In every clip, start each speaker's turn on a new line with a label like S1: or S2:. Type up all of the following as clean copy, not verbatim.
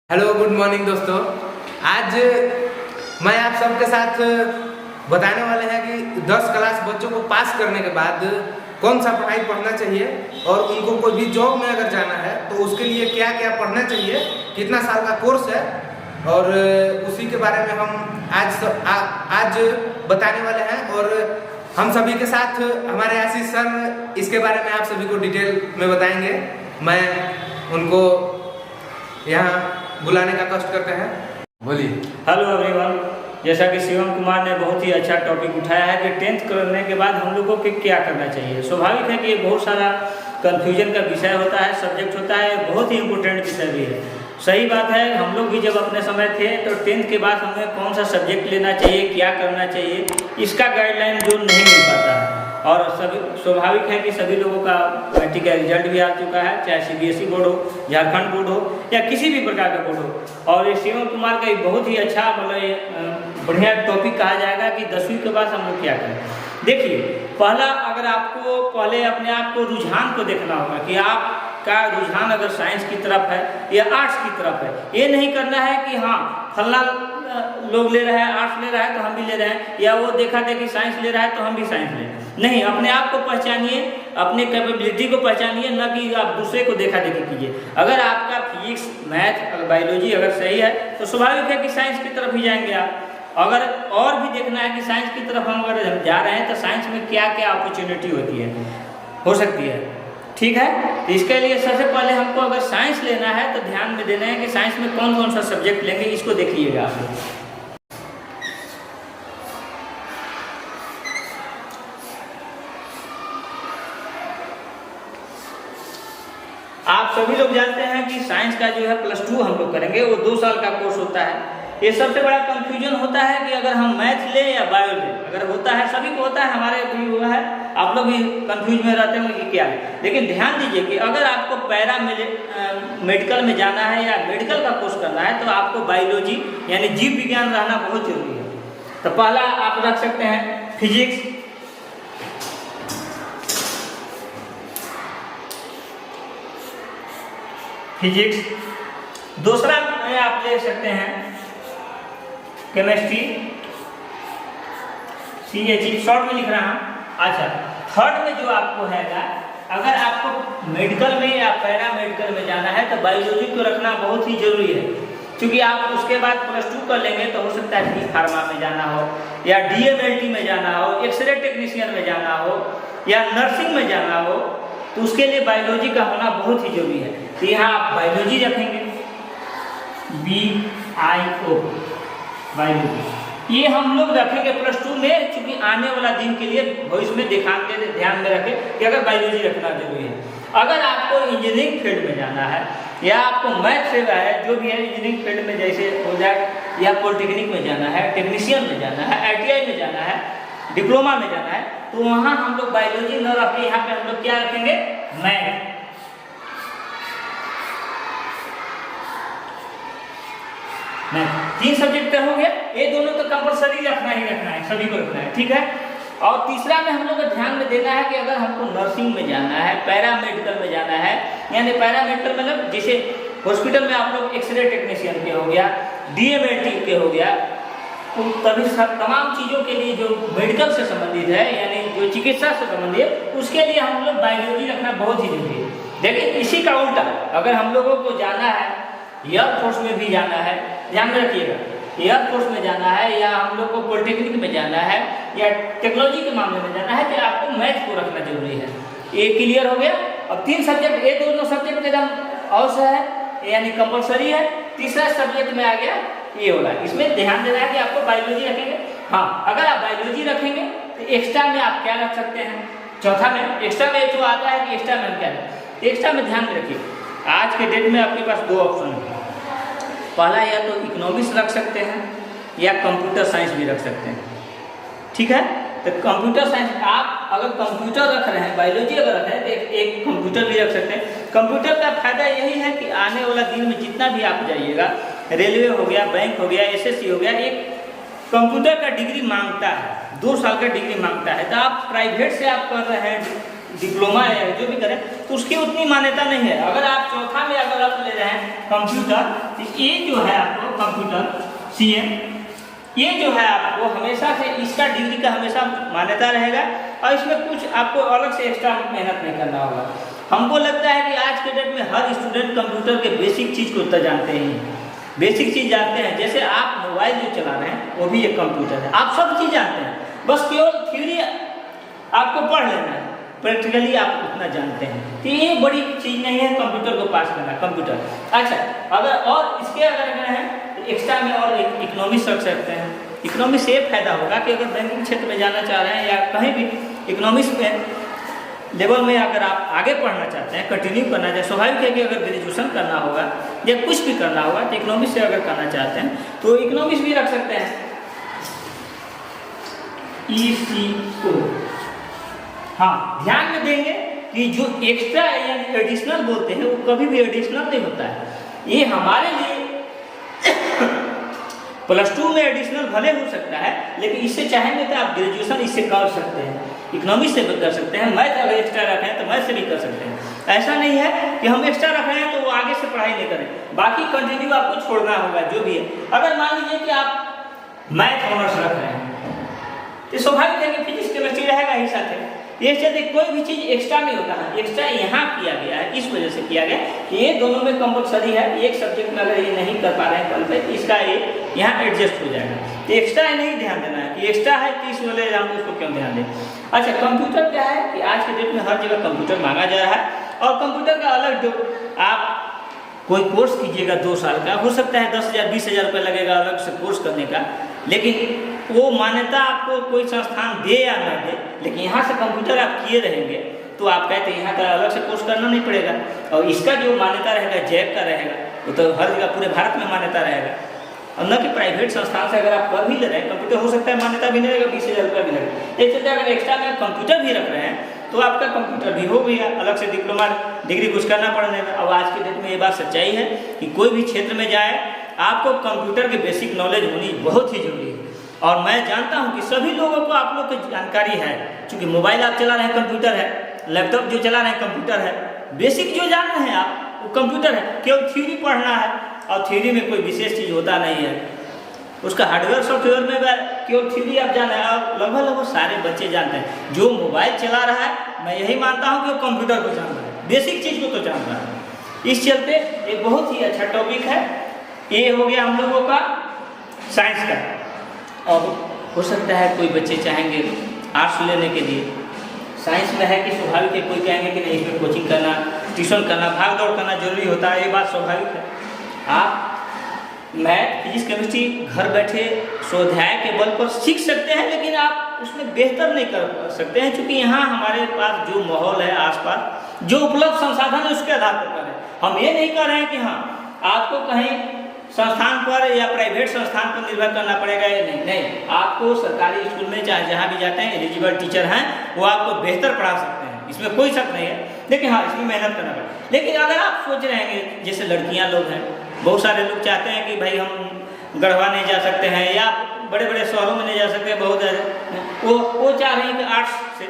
S1: Hello good morning दोस्तों। आज मैं आप सबके साथ बताने वाले हैं कि 10 क्लास बच्चों को पास करने के बाद कौन सा पढ़ाई पढ़ना चाहिए और उनको कोई भी जॉब में अगर जाना है तो उसके लिए क्या क्या पढ़ना चाहिए, कितना साल का कोर्स है और उसी के बारे में हम आज बताने वाले हैं। और हम सभी के साथ हमारे आशीष सर इसके बारे में आप सभी को डिटेल में बताएंगे। मैं उनको यहाँ बुलाने का कष्ट करते हैं। बोलिए।
S2: हेलो एवरीवन, जैसा कि शिवम कुमार ने बहुत ही अच्छा टॉपिक उठाया है कि 10th करने के बाद हम लोगों को क्या करना चाहिए। स्वाभाविक है कि ये बहुत सारा कन्फ्यूजन का विषय होता है, सब्जेक्ट होता है, बहुत ही इम्पोर्टेंट विषय भी है। सही बात है, हम लोग भी जब अपने समय थे तो 10th के बाद हमें कौन सा सब्जेक्ट लेना चाहिए, क्या करना चाहिए, इसका गाइडलाइन जो नहीं मिल पाता है। और सभी स्वाभाविक है कि सभी लोगों का मैट्रिक का रिजल्ट भी आ चुका है, चाहे सीबीएसई बोर्ड हो, झारखंड बोर्ड हो या किसी भी प्रकार का बोर्ड हो। और ये शिवम कुमार का एक बहुत ही अच्छा मतलब बढ़िया टॉपिक कहा जाएगा कि 10वीं के बाद हम लोग क्या करें। देखिए, पहला अगर आपको पहले अपने आप को रुझान को देखना होगा कि आपका रुझान अगर साइंस की तरफ है या आर्ट्स की तरफ है। ये नहीं करना है कि हाँ फला लोग ले रहा है, आर्ट्स ले रहा है तो हम भी ले रहे हैं, या वो देखा देखी साइंस ले रहा है तो हम भी साइंस ले। नहीं, अपने आप को पहचानिए, अपने कैपेबिलिटी को पहचानिए, न कि आप दूसरे को देखा देखी कीजिए। अगर आपका फिजिक्स, मैथ, बायोलॉजी अगर सही है तो स्वाभाविक है कि साइंस की तरफ ही जाएंगे आप। अगर और भी देखना है कि साइंस की तरफ हम अगर जा रहे हैं तो साइंस में क्या क्या अपॉर्चुनिटी होती है, हो सकती है, ठीक है। तो इसके लिए सबसे पहले हमको अगर साइंस लेना है तो ध्यान में देना है कि साइंस में कौन कौन सा सब्जेक्ट लेंगे, इसको देखिएगा आप। आप सभी लोग जानते हैं कि साइंस का जो है +2 हम लोग करेंगे, वो 2 साल का कोर्स होता है। ये सबसे बड़ा कंफ्यूजन होता है कि अगर हम मैथ ले या बायो ले, अगर होता है, सभी को होता है, हमारे भी हुआ है, आप लोग भी कंफ्यूज में रहते होंगे कि क्या है। लेकिन ध्यान दीजिए कि अगर आपको पैरा मेडिकल में जाना है या मेडिकल का कोर्स करना है तो आपको बायोलॉजी यानी जीव विज्ञान रहना बहुत जरूरी है। तो पहला आप रख सकते हैं फिजिक्स, दूसरा में आप ले सकते हैं केमिस्ट्री, CHE शॉर्ट में लिख रहा हूँ। अच्छा, थर्ड में जो आपको हैगा, अगर आपको मेडिकल में या पैरा मेडिकल में जाना है तो बायोलॉजी को रखना बहुत ही जरूरी है, क्योंकि आप उसके बाद +2 कर लेंगे तो हो सकता है डी फार्मा में जाना हो या DMLT में जाना हो, एक्सरे टेक्नीशियन में जाना हो या नर्सिंग में जाना हो, तो उसके लिए बायोलॉजी का होना बहुत ही जरूरी है। तो यहाँ आप बायोलॉजी रखेंगे, BIO बायोलॉजी, ये हम लोग रखेंगे +2 में, क्योंकि आने वाला दिन के लिए भविष्य में ध्यान में रखें कि अगर बायोलॉजी रखना जरूरी है। अगर आपको इंजीनियरिंग फील्ड में जाना है या आपको मैथ से है, जो भी है इंजीनियरिंग फील्ड में जैसे हो जाए, या पॉलिटेक्निक में जाना है, टेक्नीशियन में जाना है, ITI में जाना है, डिप्लोमा में जाना है, तो वहाँ हम लोग बायोलॉजी न रखें, यहाँ पे हम लोग क्या रखेंगे, मैथ। 3 सब्जेक्ट हो गया, ये दोनों तो कंपलसरी रखना ही रखना है, सभी को रखना है, ठीक है। और तीसरा में हम लोग को ध्यान में देना है कि अगर हमको नर्सिंग में जाना है, पैरा मेडिकल में जाना है, यानी पैरा मेडिकल मतलब जैसे हॉस्पिटल में आप लोग एक्सरे टेक्नीशियन के हो गया, DMLT के हो गया, उन तभी सब तमाम चीज़ों के लिए जो मेडिकल से संबंधित है, यानी जो चिकित्सा से संबंधित है, उसके लिए हम लोग बायोलॉजी रखना बहुत ही जरूरी है। लेकिन इसी का उल्टा, अगर हम लोगों को जाना है एयरफोर्स में भी जाना है, ध्यान में रखिएगा, एयरफोर्स में जाना है या हम लोग को पॉलिटेक्निक में जाना है या टेक्नोलॉजी के मामले में जाना है, तो आपको मैथ को रखना जरूरी है। ये क्लियर हो गया। अब 3 सब्जेक्ट, ये दोनों सब्जेक्ट एकदम अवश्य है, यानी कंपलसरी है। तीसरा सब्जेक्ट में आ गया ये होगा, इसमें ध्यान देना है कि आपको बायोलॉजी रखेंगे। हाँ, अगर आप बायोलॉजी रखेंगे तो एक्स्ट्रा में आप क्या रख सकते हैं, चौथा में एक्स्ट्रा में जो आता है कि एक्स्ट्रा में क्या है, एक्स्ट्रा में ध्यान रखिए, आज के डेट में आपके पास 2 ऑप्शन है। पहला या तो इकोनॉमिक्स रख सकते हैं या कंप्यूटर साइंस भी रख सकते हैं, ठीक है। तो कंप्यूटर साइंस, आप अगर कंप्यूटर रख रहे हैं, बायोलॉजी अगर रख रहे हैं तो एक कंप्यूटर भी रख सकते हैं। कंप्यूटर का फायदा यही है कि आने वाला दिन में जितना भी आप जाइएगा, रेलवे हो गया, बैंक हो गया, SSC हो गया, एक कंप्यूटर का डिग्री मांगता है, 2 साल का डिग्री मांगता है। तो आप प्राइवेट से आप कर रहे हैं डिप्लोमा है जो भी करें तो उसकी उतनी मान्यता नहीं है। अगर आप चौथा में अगर आप ले रहे हैं कंप्यूटर, तो ये जो है आपको कंप्यूटर CM, ये जो है आपको हमेशा से इसका डिग्री का हमेशा मान्यता रहेगा और इसमें कुछ आपको अलग से एक्स्ट्रा मेहनत नहीं करना होगा। हमको लगता है कि आज के डेट में हर स्टूडेंट कंप्यूटर के बेसिक चीज़ को उतना जानते हैं, बेसिक चीज़ जानते हैं। जैसे आप मोबाइल जो चला रहे हैं वो भी एक कंप्यूटर है, आप सब चीज़ जानते हैं, बस केवल थ्योरी आपको पढ़ लेना है, प्रैक्टिकली आप उतना जानते हैं। तो ये बड़ी चीज़ नहीं है कंप्यूटर को पास करना, कंप्यूटर। अच्छा, अगर और इसके अगर हैं एक्स्ट्रा में और इकोनॉमिक्स रख सकते हैं। इकोनॉमिक्स से फायदा होगा कि अगर बैंकिंग क्षेत्र में जाना चाह रहे हैं या कहीं भी इकोनॉमिक्स में लेवल में अगर आप आगे पढ़ना चाहते हैं, कंटिन्यू करना चाहते हैं, स्वाभाविक है कि अगर ग्रेजुएशन करना होगा या कुछ भी करना होगा तो इकोनॉमिक्स से अगर करना चाहते हैं तो इकोनॉमिक्स भी रख सकते हैं। ECO, हाँ ध्यान में देंगे कि जो एक्स्ट्रा यानी एडिशनल बोलते हैं वो कभी भी एडिशनल नहीं होता है। ये हमारे लिए +2 में एडिशनल भले हो सकता है, लेकिन इससे चाहेंगे तो आप ग्रेजुएशन इससे कर सकते हैं, इकोनॉमिक्स से भी कर सकते हैं, मैथ अगर एक्स्ट्रा रखें तो मैथ से भी कर सकते हैं। ऐसा नहीं है कि हम एक्स्ट्रा रख रहे हैं तो वो आगे से पढ़ाई नहीं करें, बाकी कंटिन्यू आपको छोड़ना होगा जो भी है। अगर मान लीजिए कि आप मैथ ऑनर्स रख रहे हैं तो स्वाभाविक है कि फिजिक्स केमिस्ट्री रहेगा ही साथ है। ये चलते कोई भी चीज़ एक्स्ट्रा नहीं होता है, एक्स्ट्रा यहाँ किया गया है, इस वजह से किया गया कि ये दोनों में कंपलसरी है। एक सब्जेक्ट में अगर ये नहीं कर पा रहे हैं कल पे, इसका ये यहाँ एडजस्ट हो जाएगा। तो एक्स्ट्रा नहीं ध्यान देना है कि एक्स्ट्रा है 30 वाले एग्जाम को उसको क्यों ध्यान दें। अच्छा, कंप्यूटर क्या है कि आज के डेट में हर जगह कंप्यूटर मांगा जा रहा है और कंप्यूटर का अलग जो आप कोई कोर्स कीजिएगा 2 साल का, हो सकता है 10,000 20,000 रुपये लगेगा अलग से कोर्स करने का, लेकिन वो मान्यता आपको कोई संस्थान दे या ना दे, लेकिन यहाँ से कंप्यूटर आप किए रहेंगे तो आप कहते हैं यहाँ का अलग से कोर्स करना नहीं पड़ेगा। और इसका जो मान्यता रहेगा जैक का रहेगा, वो तो हर जगह पूरे भारत में मान्यता रहेगा, और न कि प्राइवेट संस्थान से अगर आप कर भी ले रहे हैं कंप्यूटर, हो सकता है मान्यता भी नहीं रहेगा, 20,000 रुपये भी लगेगा। एक चलते अगर एक्स्ट्रा में कंप्यूटर भी रख रहे हैं तो आपका कंप्यूटर भी हो गया, अलग से डिप्लोमा डिग्री कुछ करना पड़ने में। अब आज के डेट में ये बात सच्चाई है कि कोई भी क्षेत्र में जाए आपको कंप्यूटर की बेसिक नॉलेज होनी बहुत ही जरूरी है। और मैं जानता हूं कि सभी लोगों को आप लोग की जानकारी है, क्योंकि मोबाइल आप चला रहे हैं कंप्यूटर है, लैपटॉप जो चला रहे हैं कंप्यूटर है, बेसिक जो जान रहे हैं आप वो कंप्यूटर है। केवल थ्योरी पढ़ना है और थ्योरी में कोई विशेष चीज़ होता नहीं है, उसका हार्डवेयर सॉफ्टवेयर में केवल थ्योरी आप जाना है। और लगभग सारे बच्चे जानते हैं जो मोबाइल चला रहा है, मैं यही मानता हूँ कि वो कंप्यूटर को जान रहा है, बेसिक चीज़ को तो जान रहा है। इस चलते एक बहुत ही अच्छा टॉपिक है। ये हो गया हम लोगों का साइंस का। और हो सकता है कोई बच्चे चाहेंगे आर्ट्स लेने के लिए, साइंस में है कि स्वाभाविक है कोई कहेंगे कि नहीं इसमें कोचिंग करना, ट्यूशन करना, भाग दौड़ करना जरूरी होता है, ये बात स्वाभाविक है। आप मैथ फिजिक्स केमिस्ट्री घर बैठे स्वाध्याय के बल पर सीख सकते हैं, लेकिन आप उसमें बेहतर नहीं कर सकते हैं, क्योंकि यहाँ हमारे पास जो माहौल है आसपास, जो उपलब्ध संसाधन है उसके आधार पर है। हम ये नहीं कर रहे हैं कि हाँ आपको कहीं संस्थान पर या प्राइवेट संस्थान पर निर्भर करना पड़ेगा, या नहीं, आपको सरकारी स्कूल में चाहे जहाँ भी जाते हैं एलिजिबल टीचर हैं वो आपको बेहतर पढ़ा सकते हैं, इसमें कोई शक नहीं है। लेकिन हाँ इसमें मेहनत करना पड़ेगा। लेकिन अगर आप सोच रहे हैं जैसे लड़कियाँ लोग हैं, बहुत सारे लोग चाहते हैं कि भाई हम गढ़वा नहीं जा सकते हैं या बड़े बड़े शहरों में नहीं जा सकते, बहुत वो चाह रहे हैं कि आर्ट्स से,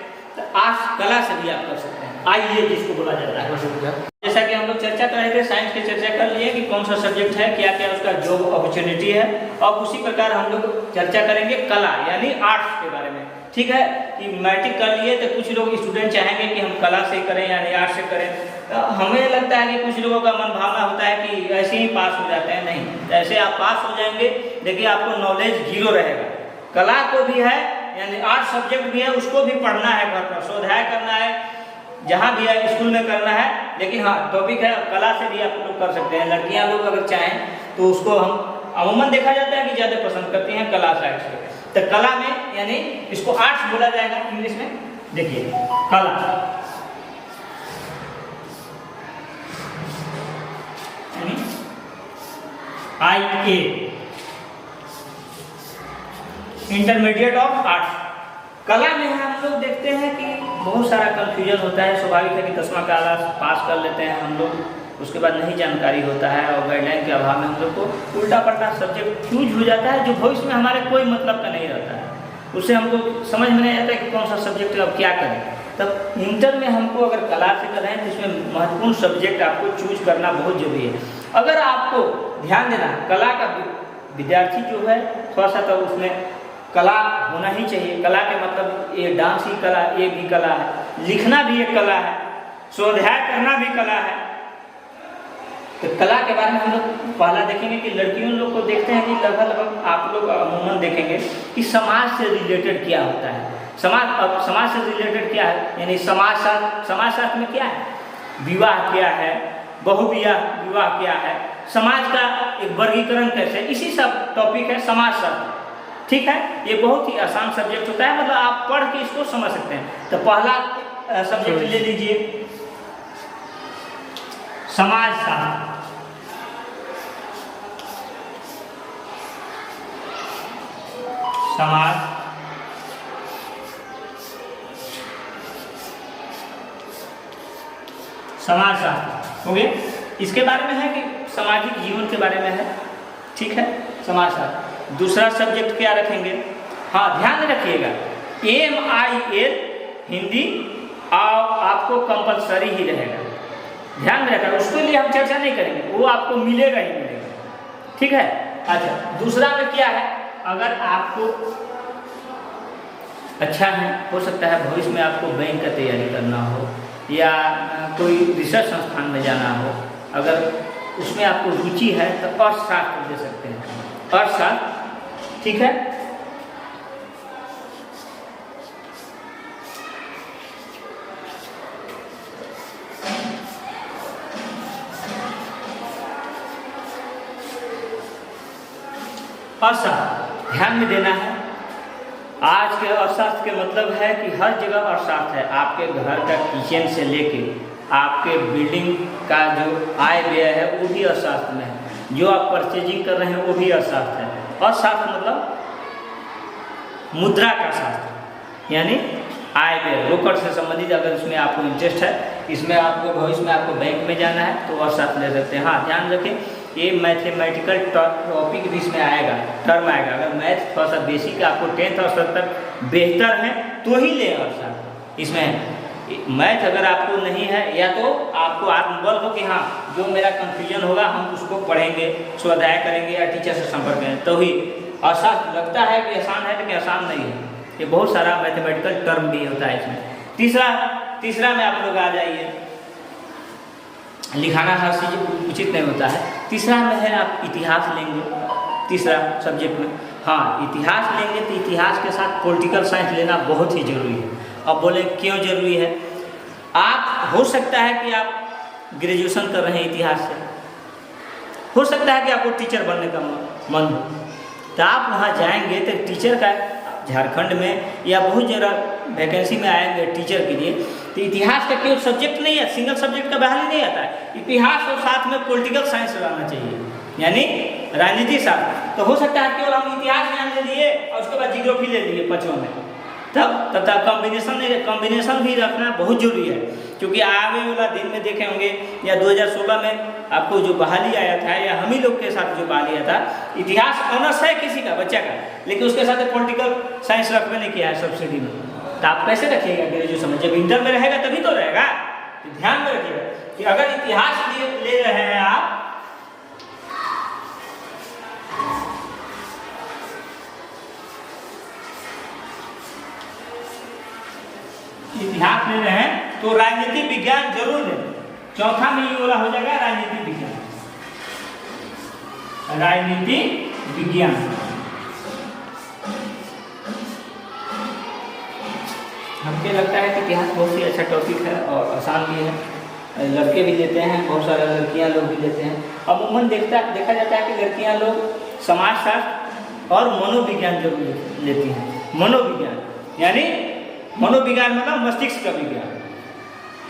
S2: आर्ट्स कला से भी आप कर सकते हैं, आइए जिसको बोला जाता है। जैसा कि हम लोग चर्चा कर रहे थे, साइंस की चर्चा कर लिए कि कौन सा सब्जेक्ट है, क्या क्या उसका जॉब अपॉर्चुनिटी है, और उसी प्रकार हम लोग चर्चा करेंगे कला यानी आर्ट्स के बारे में। ठीक है कि मैट्रिक कर लिए तो कुछ लोग स्टूडेंट चाहेंगे कि हम कला से करें यानी आर्ट्स से करें, तो हमें लगता है कि कुछ लोगों का मन भावना होता है कि ऐसे ही पास हो जाते हैं। नहीं, ऐसे आप पास हो जाएंगे, देखिए आपको नॉलेज 0 रहेगा। कला को भी है यानी आर्ट्स सब्जेक्ट भी है, उसको भी पढ़ना है, घर पर स्वाध्याय करना है, जहाँ भी है स्कूल में करना है। लेकिन हाँ टॉपिक है कला से भी आप लोग कर सकते हैं। लड़कियाँ लोग अगर चाहें तो उसको हम अमूमन देखा जाता है कि ज़्यादा पसंद करती हैं कला साइड से, तो कला में यानी इसको आर्ट्स बोला जाएगा इंग्लिश में। देखिए कला यानी IA इंटरमीडिएट ऑफ आर्ट्स। कला में हम लोग देखते हैं कि बहुत सारा कंफ्यूजन होता है। स्वाभाविक है कि 10वां क्लास पास कर लेते हैं हम लोग, उसके बाद नहीं जानकारी होता है और गाइडलाइन के अभाव में हम लोग को उल्टा पलटा सब्जेक्ट चूज हो जाता है जो भविष्य में हमारे कोई मतलब का नहीं रहता है। उससे हमको समझ में नहीं आता कि कौन सा सब्जेक्ट अब क्या करें। तब इंटर में हमको अगर कला से कर रहे हैं तो इसमें महत्वपूर्ण सब्जेक्ट आपको चूज करना बहुत जरूरी है। अगर आपको ध्यान देना, कला का विद्यार्थी जो है थोड़ा सा तो उसमें कला होना ही चाहिए। कला के मतलब ये डांस ही कला, ये भी कला है, लिखना भी एक कला है, स्वाध्याय करना भी कला है। तो कला के बारे में हम लोग पहला देखेंगे कि लड़कियों लोग को देखते हैं कि लगभग आप लोग अमूमन देखेंगे कि समाज से रिलेटेड क्या होता है। समाज से रिलेटेड क्या है, यानी समाजशास्त्र में क्या है, विवाह क्या है, बहुविवाह क्या है, समाज का एक वर्गीकरण कैसे, इसी सब टॉपिक है समाजशास्त्र। ठीक है, ये बहुत ही आसान सब्जेक्ट होता है, मतलब आप पढ़ के इसको समझ सकते हैं। तो पहला सब्जेक्ट ले लीजिए समाजशास्त्र। समाजशास्त्र हो गया। इसके बारे में है कि सामाजिक जीवन के बारे में है। ठीक है, समाजशास्त्र। दूसरा सब्जेक्ट क्या रखेंगे, हाँ ध्यान रखिएगा, MIL हिंदी आपको कंपलसरी ही रहेगा, ध्यान में रखना। उसके लिए हम चर्चा नहीं करेंगे, वो आपको मिलेगा ही मिलेगा। ठीक है। अच्छा, दूसरा में क्या है, अगर आपको अच्छा है, हो सकता है भविष्य में आपको बैंक का तैयारी करना हो या कोई रिसर्च संस्थान में जाना हो, अगर उसमें आपको रुचि है तो अर्थशास्त्र दे सकते हैं, अर्थशास्त्र। ठीक है। अर्थशास्त्र ध्यान में देना है। आज के अर्थशास्त्र के मतलब है कि हर जगह अर्थशास्त्र है। आपके घर का किचन से लेके आपके बिल्डिंग का जो आय व्यय है वो भी अर्थशास्त्र में है, जो आप परचेजिंग कर रहे हैं वो भी अर्थशास्त्र है। अर्थशास्त्र मतलब मुद्रा का शास्त्र, यानी आय व्यय रोकड़ से संबंधित। अगर इसमें आपको इंटरेस्ट है, इसमें आपको भविष्य में आपको बैंक में जाना है तो अर्थशास्त्र ले सकते हैं। हाँ ध्यान रखें, ये मैथमेटिकल टॉपिक भी इसमें आएगा, टर्म आएगा। अगर मैथ थोड़ा सा बेसिक आपको 10th स्तर तक बेहतर है तो ही ले अर्थशास्त्र। इसमें मैथ अगर आपको नहीं है, या तो आपको आत्मबल हो कि हाँ जो मेरा कंफ्यूजन होगा हम उसको पढ़ेंगे, स्वाध्याय करेंगे या टीचर से संपर्क करेंगे, तो ही अर्थशास्त्र लगता है कि आसान है, लेकिन आसान नहीं है। ये बहुत सारा मैथमेटिकल टर्म भी होता है इसमें। तीसरा में आप लोग आ जाइए, लिखाना हर चीज़ उचित नहीं होता है। तीसरा में है आप इतिहास लेंगे, तीसरा सब्जेक्ट में। हाँ इतिहास लेंगे तो इतिहास के साथ पॉलिटिकल साइंस लेना बहुत ही जरूरी है। अब बोले क्यों जरूरी है, आप हो सकता है कि आप ग्रेजुएशन कर रहे हैं इतिहास से, हो सकता है कि आपको टीचर बनने का मन हो, तो आप वहाँ जाएंगे तो टीचर का झारखंड में या बहुत जगह वैकेंसी में आएंगे टीचर के लिए, तो इतिहास का केवल सब्जेक्ट नहीं है, सिंगल सब्जेक्ट का बहाली नहीं आता है। इतिहास और साथ में पॉलिटिकल साइंस रहना चाहिए, यानी राजनीति शास्त्र। तो हो सकता है केवल हम इतिहास ज्ञान ले लिए और उसके बाद जियोग्राफी ले लिए 5वां में, तब कॉम्बिनेशन भी रखना बहुत जरूरी है। क्योंकि आगे वाला दिन में देखे होंगे या 2016 में आपको जो बहाली आया था, या हम ही लोग के साथ जो बहाली आया था, इतिहास ऑनर्स है किसी का बच्चा का, लेकिन उसके साथ पॉलिटिकल साइंस रखने नहीं किया है सब्सिडी में। तो आप कैसे रखिएगा ग्रेजुएशन में, जब इंटर में रहेगा तभी तो रहेगा। तो ध्यान में रखिएगा कि अगर इतिहास ले रहे हैं आप, इतिहास ले रहे हैं तो राजनीतिक विज्ञान जरूर लें। चौथा में ये वाला हो जाएगा राजनीतिक विज्ञान, राजनीतिक विज्ञान। हमको लगता है कि इतिहास बहुत ही अच्छा टॉपिक है और आसान भी है, लड़के भी लेते हैं, बहुत सारे लड़कियां लोग भी लेते हैं। अमूमन देखा जाता है कि लड़कियां लोग समाजशास्त्र और मनोविज्ञान जरूर लेती हैं। मनोविज्ञान यानी मनोविज्ञान मतलब मस्तिष्क का विज्ञान,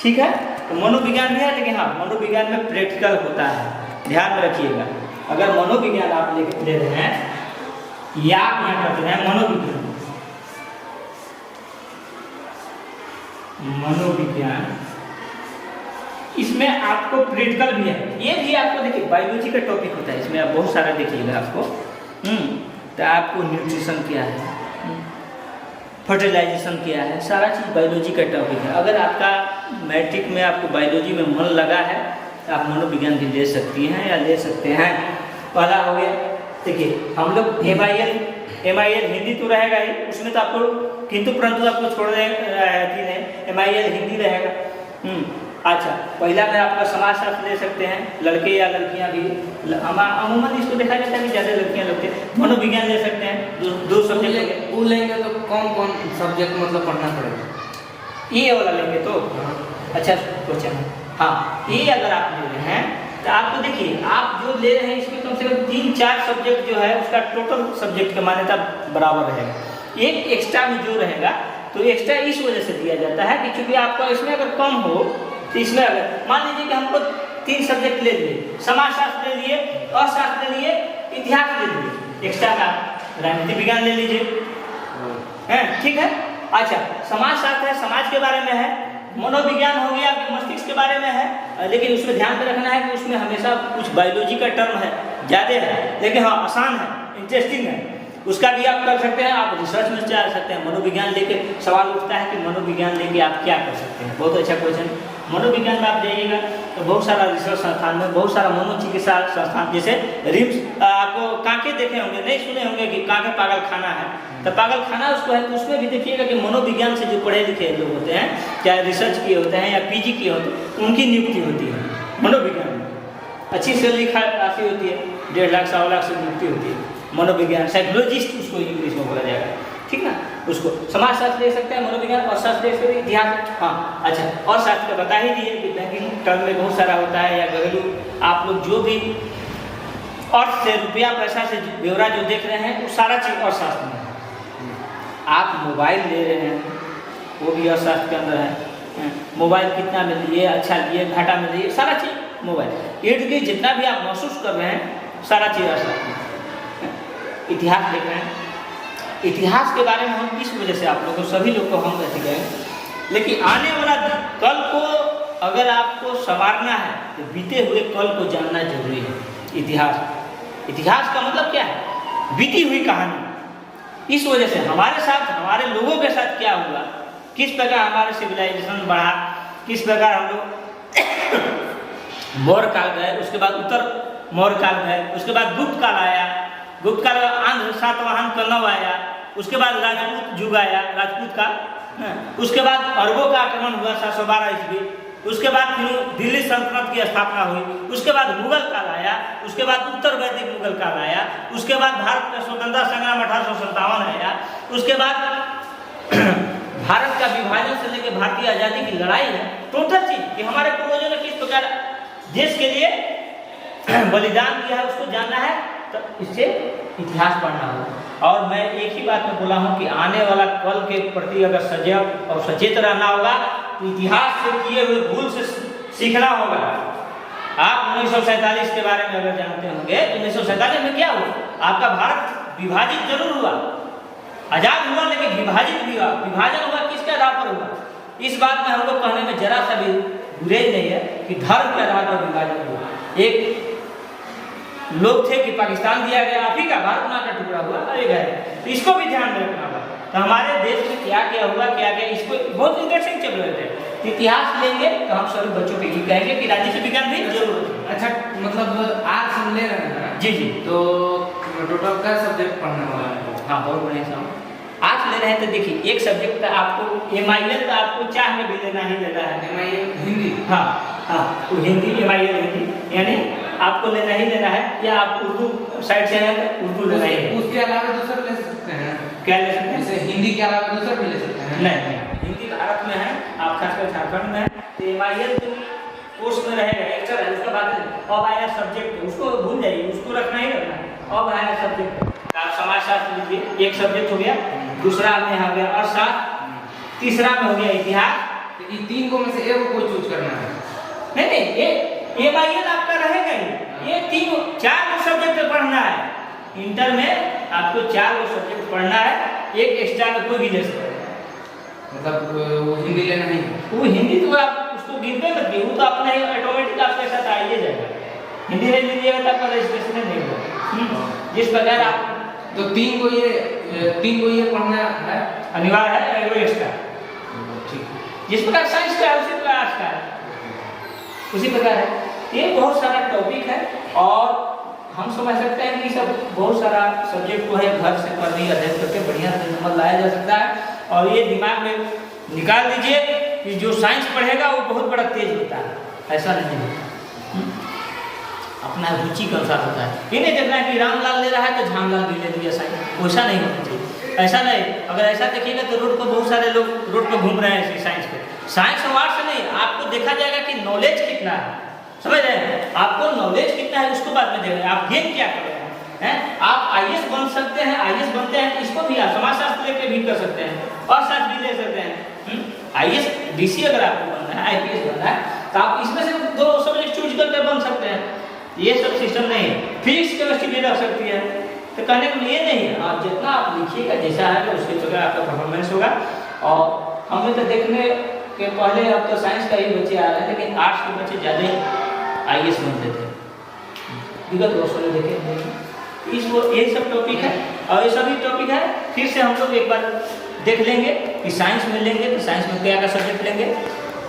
S2: ठीक है। तो मनोविज्ञान भी है, लेकिन हाँ मनोविज्ञान में प्रैक्टिकल होता है, ध्यान में रखिएगा। अगर मनोविज्ञान आप ले रहे हैं या आप यहाँ करते हैं मनोविज्ञान, इसमें आपको प्रैक्टिकल भी है। ये भी आपको देखिए बायोलॉजी का टॉपिक होता है, इसमें आप बहुत सारा देखिएगा आपको। तो आपको न्यूट्रिशन क्या है, फर्टिलाइजेशन किया है, सारा चीज़ बायोलॉजी का टॉपिक है। अगर आपका मैट्रिक में आपको बायोलॉजी में मन लगा है तो आप मनोविज्ञान भी ले सकती हैं या ले सकते हैं। पहला हो गया, देखिए हम लोग MIL हिंदी तो रहेगा ही, उसमें तो आपको किंतु परंतु आपको छोड़ दें MIL हिंदी रहेगा। अच्छा, पहला में आपका समाजशास्त्र ले सकते हैं, लड़के या लड़कियां भी, अमूमन इसको देखा जाता है कि ज़्यादा लड़कियां लगती हैं। मनोविज्ञान ले सकते हैं, दो सब्जेक्ट
S1: वो लेंगे तो कौन कौन सब्जेक्ट मतलब पढ़ना पड़ेगा?
S2: ये वाला लेंगे तो अच्छा क्वेश्चन है। हाँ, ये अगर आप ले रहे हैं तो आपको देखिए, आप जो ले रहे हैं इसमें कम से कम 3-4 सब्जेक्ट जो है उसका टोटल सब्जेक्ट का मान्यता बराबर रहेगा। एक एक्स्ट्रा में जो रहेगा तो एक्स्ट्रा इस वजह से दिया जाता है कि चूंकि आपका इसमें अगर कम हो तो इसमें अगर मान लीजिए कि हमको 3 सब्जेक्ट ले लिए, समाजशास्त्र ले लिए, अर्थशास्त्र ले लिए, इतिहास ले लिए, एक्स्ट्रा का राजनीति विज्ञान ले लीजिए, ठीक है। अच्छा, समाजशास्त्र है, समाज के बारे में है, मनोविज्ञान हो गया आपके मस्तिष्क के बारे में है, लेकिन उसमें ध्यान में रखना है कि उसमें हमेशा कुछ बायोलॉजी का टर्म है, ज़्यादा है, लेकिन हाँ आसान है, इंटरेस्टिंग है, उसका भी आप कर सकते हैं। आप रिसर्च में जा सकते हैं। मनोविज्ञान लेके सवाल उठता है कि मनोविज्ञान लेके आप क्या कर सकते हैं, बहुत अच्छा क्वेश्चन। मनोविज्ञान में आप जाइएगा तो बहुत सारा रिसर्च संस्थान में, बहुत सारा मनोचिकित्सा संस्थान, जैसे रिम्स, आपको कांके देखे होंगे, नहीं सुने होंगे कि कांके पागल खाना है, तो पागल खाना उसको है, तो उसमें भी देखिएगा कि मनोविज्ञान से जो पढ़े लिखे लोग होते हैं, चाहे रिसर्च किए होते हैं या PG किए होते हैं, उनकी नियुक्ति होती है मनोविज्ञान में। अच्छी सैलरी काफ़ी होती है, 1.5 लाख 1.25 लाख से नियुक्ति होती है। मनोविज्ञान साइकोलॉजिस्ट उसको इंग्लिश में बोला जाएगा, ठीक ना। उसको समाजशास्त्र ले सकते हैं, मनोविज्ञान, और शास्त्र ले सकते हैं, इतिहास। हाँ अच्छा, और शास्त्र का बता ही दिए कि बैंकिंग टर्म में बहुत सारा होता है, या घरेलू आप लोग जो भी अर्थ से, रुपया पैसा से ब्यौरा जो देख रहे हैं वो सारा चीज़ अर्थशास्त्र में है। आप मोबाइल ले रहे हैं वो भी अर्थशास्त्र के अंदर है। मोबाइल कितना में लिए, अच्छा लिए, घाटा में लिए, सारा चीज़ मोबाइल। इर्द गिर्द जितना भी आप महसूस कर रहे हैं सारा चीज़ अर्थशास्त्र में। इतिहास देख रहे हैं, इतिहास के बारे में हम इस वजह से आप लोगों को, सभी लोग को हम ऐसे कहें, लेकिन आने वाला कल को अगर आपको संवारना है तो बीते हुए कल को जानना जरूरी है। इतिहास का मतलब क्या है? बीती हुई कहानी। इस वजह से हमारे साथ, हमारे लोगों के साथ क्या हुआ, किस प्रकार हमारे सिविलाइजेशन बढ़ा, किस प्रकार हम लोग मौर्य काल गए, उसके बाद उत्तर मौर्य काल गए, उसके बाद गुप्त काल आया, गुप्त काल आंध्र सातवाहन कलव आया, उसके बाद राजपूत युग आया, राजपूत का, उसके बाद अरबों का आक्रमण हुआ 712 ईस्वी, उसके बाद फिर दिल्ली सल्तनत की स्थापना हुई, उसके बाद मुगल काल आया, उसके बाद उत्तर वैदिक मुगल काल आया, उसके बाद भारत का स्वतंत्रता संग्राम 1857 आया, उसके बाद भारत का विभाजन से लेकर भारतीय आज़ादी की लड़ाई है। टोटल चीज कि हमारे पूर्वजों ने किस प्रकार देश के लिए बलिदान किया है, उसको जानना है तो इससे इतिहास पढ़ना होगा। और मैं एक ही बात में बोला हूँ कि आने वाला कल के प्रति अगर सजग और सचेत रहना होगा तो इतिहास से किए हुए भूल से सीखना होगा। आप 1947 के बारे में अगर जानते होंगे तो 1947 में क्या हुआ? आपका भारत विभाजित जरूर हुआ, आजाद हुआ, लेकिन विभाजित भी हुआ। विभाजन हुआ किसके आधार पर हुआ? इस बात में हम लोग कहने में जरा सा भी गुरेज नहीं है कि धर्म के आधार पर विभाजन हुआ। एक लोग थे कि पाकिस्तान दिया गया, आप ही का भारत नाम का टुकड़ा हुआ, अरे गए, तो इसको भी ध्यान में रखना होगा। तो हमारे देश में क्या क्या हुआ, क्या क्या, इसको बहुत इंटरेस्टिंग चल रहे थे। इतिहास लेंगे तो हम सभी बच्चों को ये कहेंगे कि राजनीति विज्ञान भी जरूर।
S1: अच्छा, मतलब आर्ट्स हम ले रहे हैं
S2: जी जी,
S1: तो टोटल का सब्जेक्ट पढ़ने वाला है?
S2: हाँ, बहुत बढ़िया साहब। आर्ट्स ले रहे हैं तो देखिए एक सब्जेक्ट का आपको MIL तो आपको चाह में भी लेना ही लेना है।
S1: MIL हिंदी?
S2: हाँ हाँ, तो हिंदी MIL हिंदी यानी आपको लेना ही लेना है, या आप उर्दू साइड से हैं तो उर्दू लेना ही है।
S1: उसके अलावा दूसरा ले सकते हैं?
S2: क्या ले सकते हैं?
S1: जैसे हिंदी के अलावा दूसरा भी ले सकते हैं?
S2: नहीं, हिंदी भारत में है, आप खासकर झारखंड में है, तो MIL जो कोर्स में रहेगा एक्स्ट्रा है, उसका बाद अब आया सब्जेक्ट, उसको भूल जाइए, उसको रखना ही रखना है। अब आया सब्जेक्ट, आप समाजशास्त्र लीजिए, एक सब्जेक्ट हो गया, दूसरा में हो गया अर्थशास्त्र, तीसरा में हो गया इतिहास।
S1: ये तीन को में से एक को चूज करना है?
S2: नहीं, ये MIL आपका रहेगा ही, ये 4 सब्जेक्ट पढ़ना है। इंटर में आपको 4 सब्जेक्ट पढ़ना है, एक एक्स्ट्रा में कोई भी ले सकता है।
S1: मतलब वो हिंदी लेना ही?
S2: वो हिंदी तो आप उसको गिनते मत, वो तो अपना ही ऑटोमेटिक आपके साथ आ ही जाएगा। हिंदी नहीं लीजिएगा तो आपका रजिस्ट्रेशन नहीं होगा। जिस प्रकार आप
S1: तो 3 को ये 3 को ये पढ़ना है
S2: अनिवार्य है, एग्रो एक्स्ट्रा।
S1: ठीक है।
S2: जिस प्रकार साइंस का है उसी प्रकार आर्ट्स का है, उसी प्रकार है। ये बहुत सारा टॉपिक है और हम समझ सकते हैं कि सब बहुत सारा सब्जेक्ट को है घर से पढ़ने अध्ययन करके बढ़िया से नंबर लाया जा सकता है। और ये दिमाग में निकाल दीजिए कि जो साइंस पढ़ेगा वो बहुत बड़ा तेज होता है, ऐसा नहीं होता। अपना रुचि के अनुसार होता है। ये नहीं देखना है कि रामलाल ले रहा है तो झामलाल भी ले लिया साइंस, वैसा नहीं होना चाहिए। ऐसा नहीं, अगर ऐसा देखिएगा तो रोड पर बहुत सारे लोग रोड पर घूम रहे हैं ऐसे साइंस पे। साइंस और आर्ट्स नहीं, आपको देखा जाएगा कि नॉलेज कितना है, समझ रहे हैं? आपको नॉलेज कितना है उसको बाद में देखेंगे, आप गेन क्या कर रहे हैं। आप आईएएस बन सकते हैं, आईएएस बनते हैं इसको भी आप समाजशास्त्र लेके भी कर सकते हैं और शास्त्र भी ले सकते हैं। आईएएस डीसी अगर आपको बनना है, आईपीएस बनना है तो आप इसमें से 2 सब्जेक्ट चूज करके बन सकते हैं। ये सब सिस्टम नहीं है। फिजिक्स केमिस्ट्री भी रह सकती है, तो कहने को ये नहीं है। आप जितना आप लिखिएगा जैसा है उसके प्रकार आपका परफॉर्मेंस होगा। और हमें तो देखने के पहले अब तो साइंस का ही बच्चे आ रहे हैं, लेकिन आर्ट्स के बच्चे ज़्यादा ही आईएएस बनते थे विगत वर्षों में देखे। इसको यही सब टॉपिक है और ये सभी टॉपिक है। फिर से हम लोग एक बार देख लेंगे कि साइंस में लेंगे तो साइंस में क्या क्या सब्जेक्ट लेंगे,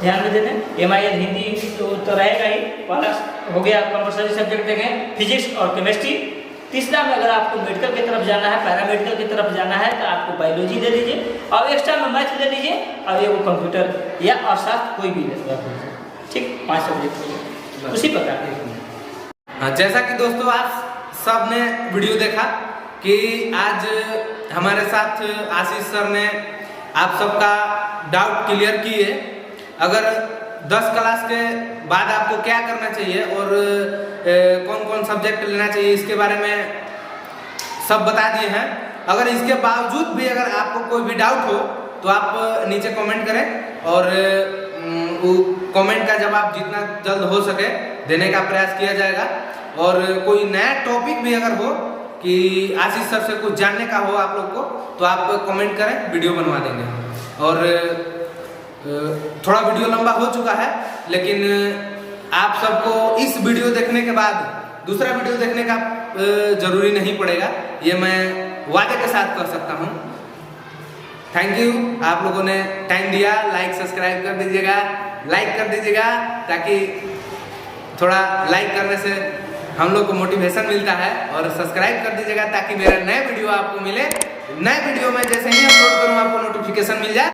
S2: ध्यान में देते हैं। MIL हिंदी तो रहेगा ही, पहला हो गया कंपल्सरी सब्जेक्ट देखें फिजिक्स और केमिस्ट्री। तीसरा में अगर आपको मेडिकल की तरफ जाना है, पैरामेडिकल की तरफ जाना है तो आपको बायोलॉजी ले लीजिए और एक्स्ट्रा में मैथ ले लीजिए और ये वो कंप्यूटर या अर्थशास्त्र कोई भी ले लीजिए। ठीक, 5 सब्जेक्ट उसी प्रकार के।
S1: हाँ, जैसा कि दोस्तों आज सब ने वीडियो देखा कि आज हमारे साथ आशीष सर ने आप सबका डाउट क्लियर किए। अगर 10 क्लास के बाद आपको क्या करना चाहिए और कौन कौन सब्जेक्ट लेना चाहिए इसके बारे में सब बता दिए हैं। अगर इसके बावजूद भी अगर आपको कोई भी डाउट हो तो आप नीचे कमेंट करें और वो कमेंट का जवाब जितना जल्द हो सके देने का प्रयास किया जाएगा। और कोई नया टॉपिक भी अगर हो कि आशीष सर से कुछ जानने का हो आप लोग को तो आप कमेंट करें, वीडियो बनवा देंगे। और थोड़ा वीडियो लंबा हो चुका है, लेकिन आप सबको इस वीडियो देखने के बाद दूसरा वीडियो देखने का जरूरी नहीं पड़ेगा, ये मैं वादे के साथ कर सकता हूँ। थैंक यू, आप लोगों ने टाइम दिया। लाइक सब्सक्राइब कर दीजिएगा, लाइक कर दीजिएगा ताकि थोड़ा लाइक करने से हम लोग को मोटिवेशन मिलता है। और सब्सक्राइब कर दीजिएगा ताकि मेरा नया वीडियो आपको मिले। नए वीडियो में जैसे ही अपलोड करूँ आपको नोटिफिकेशन मिल जाए।